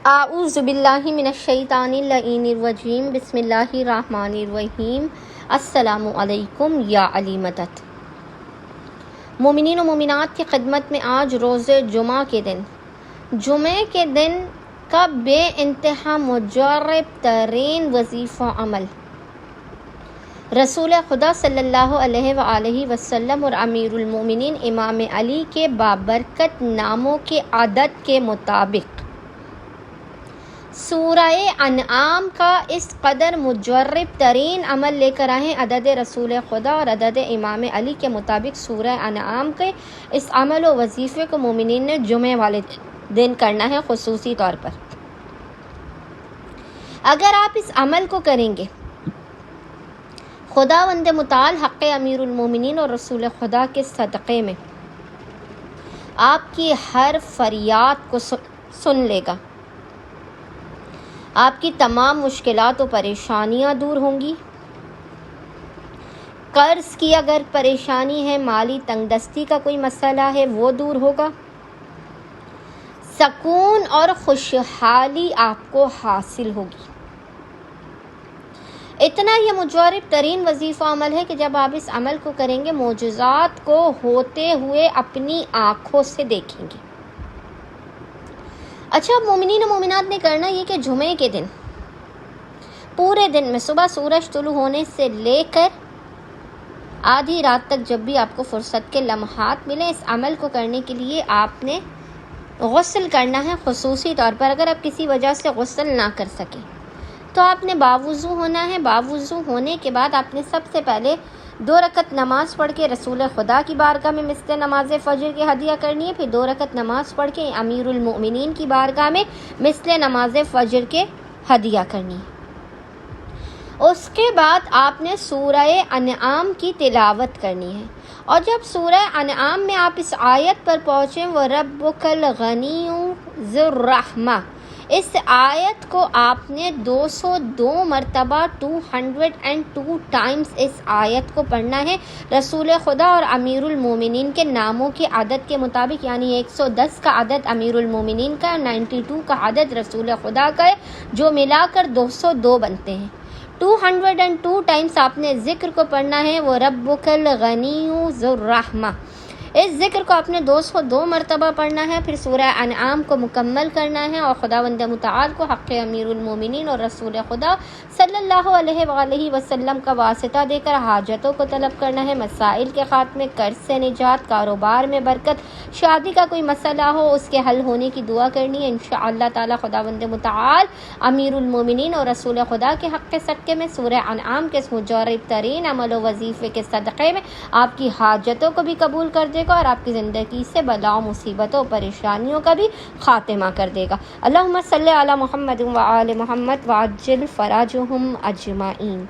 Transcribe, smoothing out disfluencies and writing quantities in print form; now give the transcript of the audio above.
اعوذ باللہ من الشیطان اللعین الرجیم بسم اللہ الرحمن الرحیم السلام علیکم یا علی مدد۔ مومنین و مومنات کی خدمت میں آج روز جمعہ کے دن کا بے انتہا مجرب ترین وظیفہ عمل رسول خدا صلی اللہ علیہ وآلہ وسلم اور امیر المومنین امام علی کے بابرکت ناموں کے عدد کے مطابق سورہ انعام کا اس قدر مجرب ترین عمل لے کر آئے ہیں۔ عدد رسول خدا اور عدد امام علی کے مطابق سورہ انعام کے اس عمل و وظیفے کو مومنین نے جمعے والے دن کرنا ہے خصوصی طور پر۔ اگر آپ اس عمل کو کریں گے، خداوند متعال حق امیر المومنین اور رسول خدا کے صدقے میں آپ کی ہر فریاد کو سن لے گا، آپ کی تمام مشکلات و پریشانیاں دور ہوں گی۔ قرض کی اگر پریشانی ہے، مالی تنگ دستی کا کوئی مسئلہ ہے، وہ دور ہوگا۔ سکون اور خوشحالی آپ کو حاصل ہوگی۔ اتنا یہ مجرب ترین وظیفہ عمل ہے کہ جب آپ اس عمل کو کریں گے، معجزات کو ہوتے ہوئے اپنی آنکھوں سے دیکھیں گے۔ اچھا، مومنین و مومنات نے کرنا یہ کہ جمعے کے دن پورے دن میں صبح سورج طلوع ہونے سے لے کر آدھی رات تک جب بھی آپ کو فرصت کے لمحات ملیں، اس عمل کو کرنے کے لیے آپ نے غسل کرنا ہے خصوصی طور پر۔ اگر آپ کسی وجہ سے غسل نہ کر سکیں تو آپ نے باوضو ہونا ہے۔ باوضو ہونے کے بعد آپ نے سب سے پہلے 2 رکعت نماز پڑھ کے رسول خدا کی بارگاہ میں مثل نماز فجر کے ہدیہ کرنی ہے، پھر 2 رکعت نماز پڑھ کے امیر المؤمنین کی بارگاہ میں مثل نماز فجر کے ہدیہ کرنی ہے۔ اس کے بعد آپ نے سورہ انعام کی تلاوت کرنی ہے، اور جب سورہ انعام میں آپ اس آیت پر پہنچیں وَرَبُّكَ الْغَنِيُّ ذُو الرَّحْمَةِ، اس آیت کو آپ نے 202 مرتبہ 202 ٹائمز اس آیت کو پڑھنا ہے رسول خدا اور امیر المومنین کے ناموں کے عدد کے مطابق، یعنی 110 کا عدد امیر المومنین کا ہے، 92 کا عدد رسول خدا کا ہے، جو ملا کر 202 بنتے ہیں۔ 202 ٹائمز آپ نے ذکر کو پڑھنا ہے وَرَبُّكَ الْغَنِيُّ ذُو الرَّحْمَةِ۔ اس ذکر کو آپ نے 202 مرتبہ پڑھنا ہے، پھر سورہ انعام کو مکمل کرنا ہے اور خداوند متعال کو حق امیر المومنین اور رسول خدا صلی اللہ علیہ وآلہ وسلم کا واسطہ دے کر حاجتوں کو طلب کرنا ہے، مسائل کے خاتمے، قرض سے نجات، کاروبار میں برکت، شادی کا کوئی مسئلہ ہو اس کے حل ہونے کی دعا کرنی ہے۔ انشاءاللہ تعالی خداوند متعال امیر المومنین اور رسول خدا کے حق کے صدقے میں سورہ انعام کے اس مجرب ترین عمل و وظیفے کے صدقے میں آپ کی حاجتوں کو بھی قبول کر دے گا اور آپ کی زندگی سے بلاؤ، مصیبتوں اور پریشانیوں کا بھی خاتمہ کر دے گا۔ اللہم صلی علی محمد و آل محمد وعجل فراجہم اجمعین۔